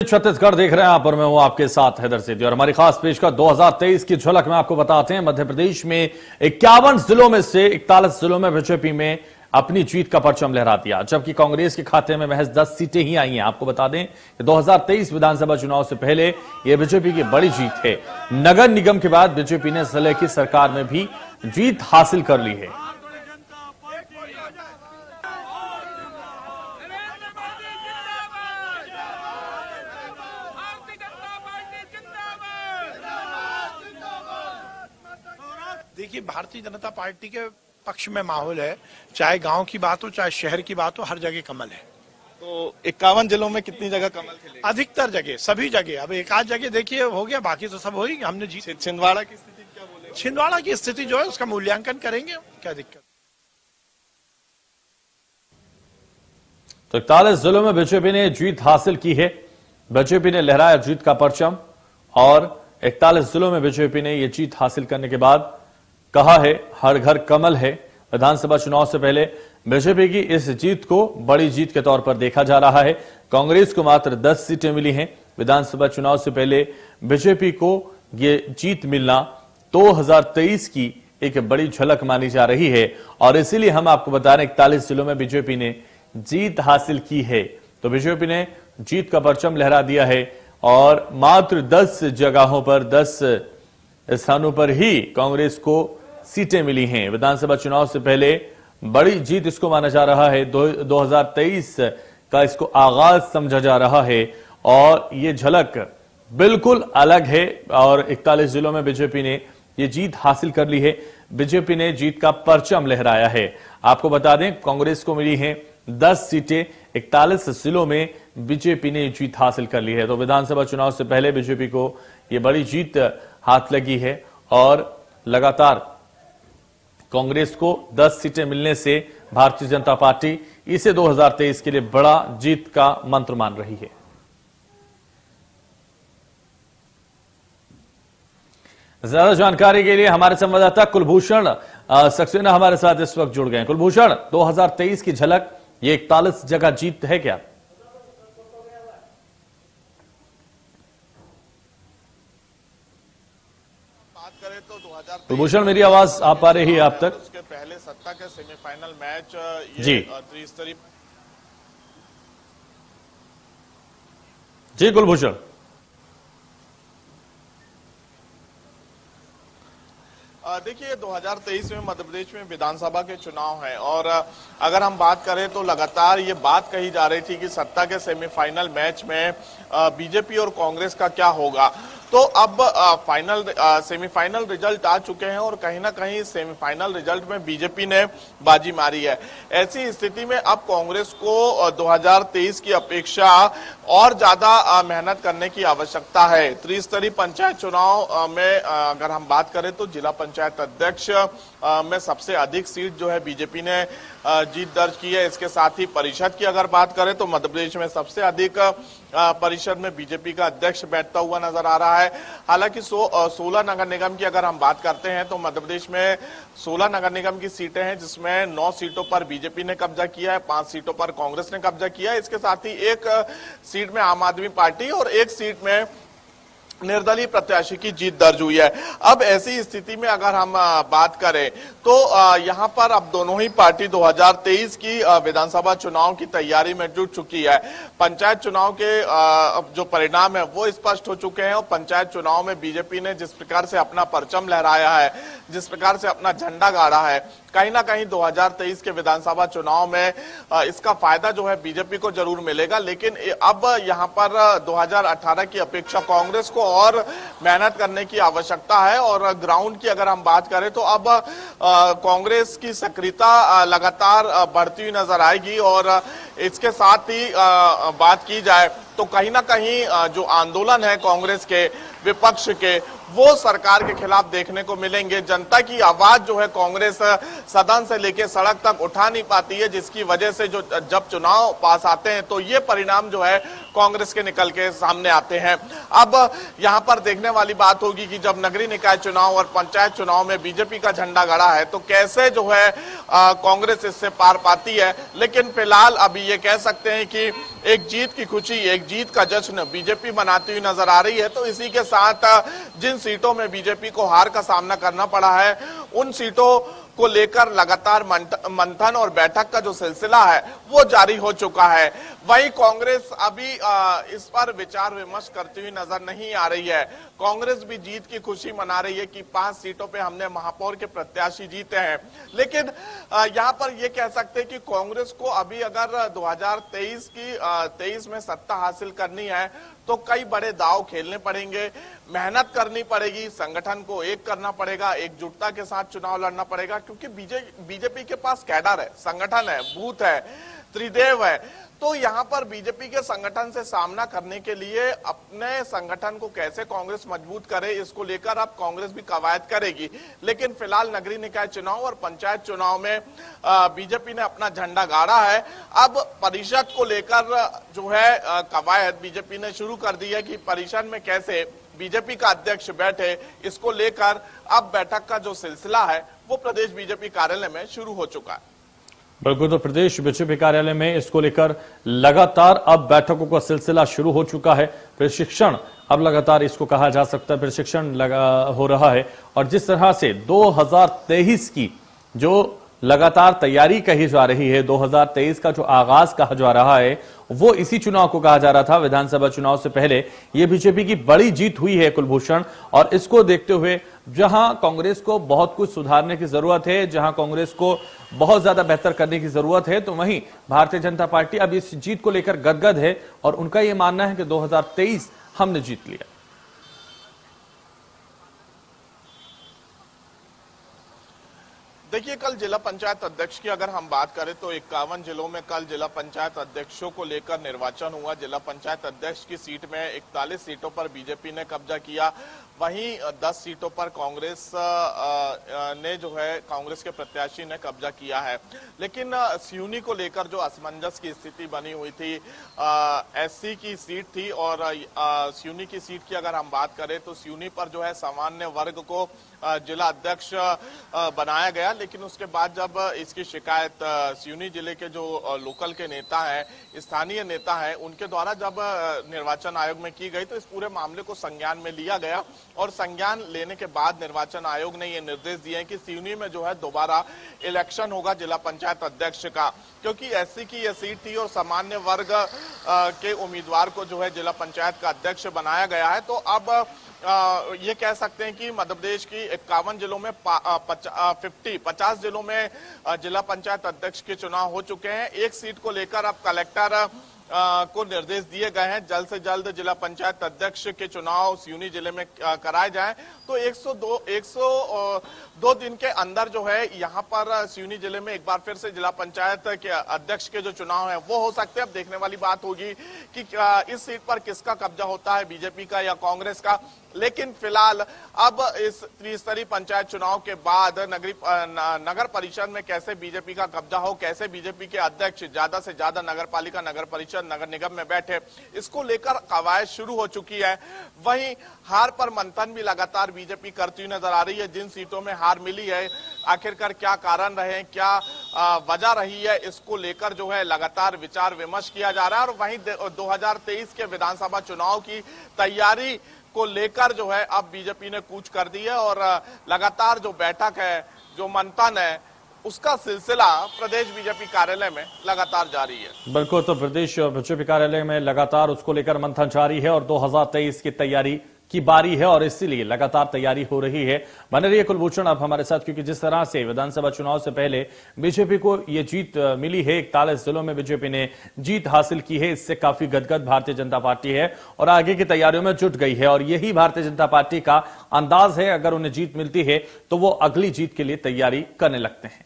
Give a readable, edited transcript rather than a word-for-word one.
छत्तीसगढ़ देख रहे हैं आप और मैं हूं आपके साथ हैदर सिद्दी और हमारी खास पेशकश 2023 की झलक में आपको बताते हैं। मध्य प्रदेश में 51 जिलों में से 41 जिलों में बीजेपी में अपनी जीत का परचम लहरा दिया, जबकि कांग्रेस के खाते में महज 10 सीटें ही आई हैं। आपको बता दें कि 2023 विधानसभा चुनाव से पहले यह बीजेपी की बड़ी जीत है। नगर निगम के बाद बीजेपी ने जिले की सरकार में भी जीत हासिल कर ली है। देखिए, भारतीय जनता पार्टी के पक्ष में माहौल है, चाहे गांव की बात हो चाहे शहर की बात हो, हर जगह कमल है। तो 51 जिलों में कितनी जगह कमल खिलेगा? अधिकतर जगह, सभी जगह। अब एक आध जगह देखिए हो गया, बाकी तो सब हो ही। हमने जीत। छिंदवाड़ा की स्थिति क्या बोले? छिंदवाड़ा की स्थिति जो है उसका मूल्यांकन करेंगे, क्या दिक्कत। तो 41 जिलों में बीजेपी ने जीत हासिल की है। बीजेपी ने लहराया जीत का परचम और 41 जिलों में बीजेपी ने यह जीत हासिल करने के बाद कहा है हर घर कमल है। विधानसभा चुनाव से पहले बीजेपी की इस जीत को बड़ी जीत के तौर पर देखा जा रहा है। कांग्रेस को मात्र 10 सीटें मिली हैं। विधानसभा चुनाव से पहले बीजेपी को यह जीत मिलना 2023 की एक बड़ी झलक मानी जा रही है और इसीलिए हम आपको बता रहे हैं 41 जिलों में बीजेपी ने जीत हासिल की है। तो बीजेपी ने जीत का परचम लहरा दिया है और मात्र 10 जगहों पर 10 स्थानों पर ही कांग्रेस को सीटें मिली हैं। विधानसभा चुनाव से पहले बड़ी जीत इसको माना जा रहा है। 2023 का इसको आगाज समझा जा रहा है और ये झलक बिल्कुल अलग है और 41 जिलों में बीजेपी ने ये जीत हासिल कर ली है। बीजेपी ने जीत का परचम लहराया है। आपको बता दें कांग्रेस को मिली हैं 10 सीटें, 41 जिलों में बीजेपी ने जीत हासिल कर ली है। तो विधानसभा चुनाव से पहले बीजेपी को यह बड़ी जीत हाथ लगी है और लगातार कांग्रेस को 10 सीटें मिलने से भारतीय जनता पार्टी इसे 2023 के लिए बड़ा जीत का मंत्र मान रही है। ज्यादा जानकारी के लिए हमारे संवाददाता कुलभूषण सक्सेना हमारे साथ इस वक्त जुड़ गए। कुलभूषण, 2023 की झलक, ये 41 जगह जीत है क्या? कुलभूषण, मेरी आवाज आ पा रही है आप तक? उसके पहले सत्ता के सेमीफाइनल मैच जी त्रिस्तरीय। जी कुलभूषण, देखिए 2023 में मध्य प्रदेश में विधानसभा के चुनाव हैं और अगर हम बात करें तो लगातार ये बात कही जा रही थी कि सत्ता के सेमीफाइनल मैच में बीजेपी और कांग्रेस का क्या होगा। तो अब सेमीफाइनल रिजल्ट आ चुके हैं और कहीं ना कहीं सेमीफाइनल रिजल्ट में बीजेपी ने बाजी मारी है। ऐसी स्थिति में अब कांग्रेस को 2023 की अपेक्षा और ज्यादा मेहनत करने की आवश्यकता है। त्रिस्तरीय पंचायत चुनाव में अगर हम बात करें तो जिला पंचायत अध्यक्ष में सबसे अधिक सीट जो है बीजेपी ने जीत दर्ज की है। इसके साथ ही परिषद की अगर बात करें तो मध्य प्रदेश में सबसे अधिक परिषद में बीजेपी का अध्यक्ष बैठता हुआ नजर आ रहा है। हालांकि 16 नगर निगम की अगर हम बात करते हैं तो मध्य प्रदेश में 16 नगर निगम की सीटें हैं जिसमें 9 सीटों पर बीजेपी ने कब्जा किया है, 5 सीटों पर कांग्रेस ने कब्जा किया है। इसके साथ ही एक सीट में आम आदमी पार्टी और एक सीट में निर्दलीय प्रत्याशी की जीत दर्ज हुई है। अब ऐसी स्थिति में अगर हम बात करें तो यहां पर अब दोनों ही पार्टी 2023 की विधानसभा चुनाव की तैयारी में जुट चुकी है। पंचायत चुनाव के जो परिणाम है वो स्पष्ट हो चुके हैं और पंचायत चुनाव में बीजेपी ने जिस प्रकार से अपना परचम लहराया है, जिस प्रकार से अपना झंडा गाड़ा है, कहीं ना कहीं 2023 के विधानसभा चुनाव में इसका फायदा जो है बीजेपी को जरूर मिलेगा। लेकिन अब यहां पर 2018 की अपेक्षा कांग्रेस को और मेहनत करने की आवश्यकता है और ग्राउंड की अगर हम बात करें तो अब कांग्रेस की सक्रियता लगातार बढ़ती हुई नजर आएगी और इसके साथ ही बात की जाए तो कहीं ना कहीं जो आंदोलन है कांग्रेस के विपक्ष के वो सरकार के खिलाफ देखने को मिलेंगे। जनता की आवाज जो है कांग्रेस सदन से लेकर सड़क तक उठा नहीं पाती है, जिसकी वजह से जो जब चुनाव पास आते हैं तो ये परिणाम जो है कांग्रेस के निकल के सामने आते हैं। अब यहां पर देखने वाली बात होगी कि जब नगरीय निकाय चुनाव और पंचायत चुनाव में बीजेपी का झंडा गड़ा है तो कैसे जो है कांग्रेस इससे पार पाती है। लेकिन फिलहाल अभी ये कह सकते हैं कि एक जीत की खुशी, एक जीत का जश्न बीजेपी मनाती हुई नजर आ रही है। तो इसी के साथ जिन सीटों में बीजेपी को हार का सामना करना पड़ा है उन सीटों को लेकर लगातार मंथन और बैठक का जो सिलसिला है वो जारी हो चुका है। वहीं कांग्रेस अभी इस पर विचार विमर्श करती हुई नजर नहीं आ रही है। कांग्रेस भी जीत की खुशी मना रही है कि 5 सीटों पे हमने महापौर के प्रत्याशी जीते हैं। लेकिन यहां पर ये कह सकते हैं कि कांग्रेस को अभी अगर 2023 में सत्ता हासिल करनी है तो कई बड़े दांव खेलने पड़ेंगे, मेहनत करनी पड़ेगी, संगठन को एक करना पड़ेगा, एकजुटता के साथ चुनाव लड़ना पड़ेगा, क्योंकि बीजेपी के पास कैडर है, संगठन है, बूथ है, त्रिदेव है। तो यहां पर बीजेपी के संगठन से सामना करने के लिए अपने संगठन को कैसे कांग्रेस मजबूत करे, इसको लेकर अब कांग्रेस भी कवायद करेगी। लेकिन फिलहाल नगरीय निकाय चुनाव और पंचायत चुनाव में बीजेपी ने अपना झंडा गाड़ा है। अब परिषद को लेकर जो है कवायद बीजेपी ने शुरू कर दी है कि परिषद में कैसे बीजेपी का अध्यक्ष बैठे, इसको लेकर अब बैठक का जो सिलसिला है वो प्रदेश बीजेपी कार्यालय में शुरू हो चुका है। बिल्कुल, तो प्रदेश बीजेपी कार्यालय में इसको लेकर लगातार अब बैठकों का सिलसिला शुरू हो चुका है। प्रशिक्षण अब लगातार इसको कहा जा सकता है प्रशिक्षण हो रहा है। और जिस तरह से 2023 की जो लगातार तैयारी कही जा रही है, 2023 का जो आगाज कहा जा रहा है वो इसी चुनाव को कहा जा रहा था। विधानसभा चुनाव से पहले ये बीजेपी की बड़ी जीत हुई है कुलभूषण, और इसको देखते हुए जहां कांग्रेस को बहुत कुछ सुधारने की जरूरत है, जहां कांग्रेस को बहुत ज्यादा बेहतर करने की जरूरत है, तो वहीं भारतीय जनता पार्टी अब इस जीत को लेकर गदगद है और उनका यह मानना है कि 2023 हमने जीत लिया। देखिए, कल जिला पंचायत अध्यक्ष की अगर हम बात करें तो 51 जिलों में कल जिला पंचायत अध्यक्षों को लेकर निर्वाचन हुआ। जिला पंचायत अध्यक्ष की सीट में 41 सीटों पर बीजेपी ने कब्जा किया, वहीं 10 सीटों पर कांग्रेस ने जो है कांग्रेस के प्रत्याशी ने कब्जा किया है। लेकिन सिवनी को लेकर जो असमंजस की स्थिति बनी हुई थी, एससी की सीट थी और सिवनी की सीट की अगर हम बात करें तो सिवनी पर जो है सामान्य वर्ग को जिला अध्यक्ष बनाया गया। लेकिन उसके बाद जब इसकी शिकायत सिवनी जिले के जो लोकल के नेता हैं, स्थानीय नेता हैं, उनके द्वारा जब निर्वाचन आयोग में की गई तो इस पूरे मामले को संज्ञान में लिया गया और संज्ञान लेने के बाद निर्वाचन आयोग ने ये निर्देश दिए कि सिवनी में जो है दोबारा इलेक्शन होगा जिला पंचायत अध्यक्ष का, क्योंकि एससी की यह सीट थी और सामान्य वर्ग के उम्मीदवार को जो है जिला पंचायत का अध्यक्ष बनाया गया है। तो अब ये कह सकते हैं कि मध्य प्रदेश की 51 जिलों में 50 जिलों में जिला पंचायत अध्यक्ष के चुनाव हो चुके हैं। एक सीट को लेकर अब कलेक्टर को निर्देश दिए गए हैं जल्द से जल्द जिला पंचायत अध्यक्ष के चुनाव सिवनी जिले में कराए जाएं। तो 102 दिन के अंदर जो है यहाँ पर सिवनी जिले में एक बार फिर से जिला पंचायत के अध्यक्ष के जो चुनाव है वो हो सकते हैं। अब देखने वाली बात होगी कि इस सीट पर किसका कब्जा होता है, बीजेपी का या कांग्रेस का। लेकिन फिलहाल अब इस त्रिस्तरीय पंचायत चुनाव के बाद नगर परिषद में कैसे बीजेपी का कब्जा हो, कैसे बीजेपी के अध्यक्ष ज्यादा से ज्यादा नगर पालिका, नगर परिषद, नगर निगम में बैठे, इसको लेकर कवायद शुरू हो चुकी है। वहीं हार पर मंथन भी लगातार बीजेपी करती हुई नजर आ रही है। जिन सीटों में हार मिली है आखिरकार क्या कारण रहे, क्या वजह रही है, इसको लेकर जो है लगातार विचार विमर्श किया जा रहा है। और वहीं 2023 के विधानसभा चुनाव की तैयारी को लेकर जो है अब बीजेपी ने कूच कर दी है और लगातार जो बैठक है, जो मंथन है, उसका सिलसिला प्रदेश बीजेपी कार्यालय में लगातार जारी है। बिल्कुल, तो प्रदेश बीजेपी कार्यालय में लगातार उसको लेकर मंथन जारी है और 2023 की तैयारी की बारी है और इसीलिए लगातार तैयारी हो रही है। बने रहिए कुलभूषण अब हमारे साथ, क्योंकि जिस तरह से विधानसभा चुनाव से पहले बीजेपी को यह जीत मिली है, 41 जिलों में बीजेपी ने जीत हासिल की है, इससे काफी गदगद भारतीय जनता पार्टी है और आगे की तैयारियों में जुट गई है। और यही भारतीय जनता पार्टी का अंदाज है, अगर उन्हें जीत मिलती है तो वो अगली जीत के लिए तैयारी करने लगते हैं।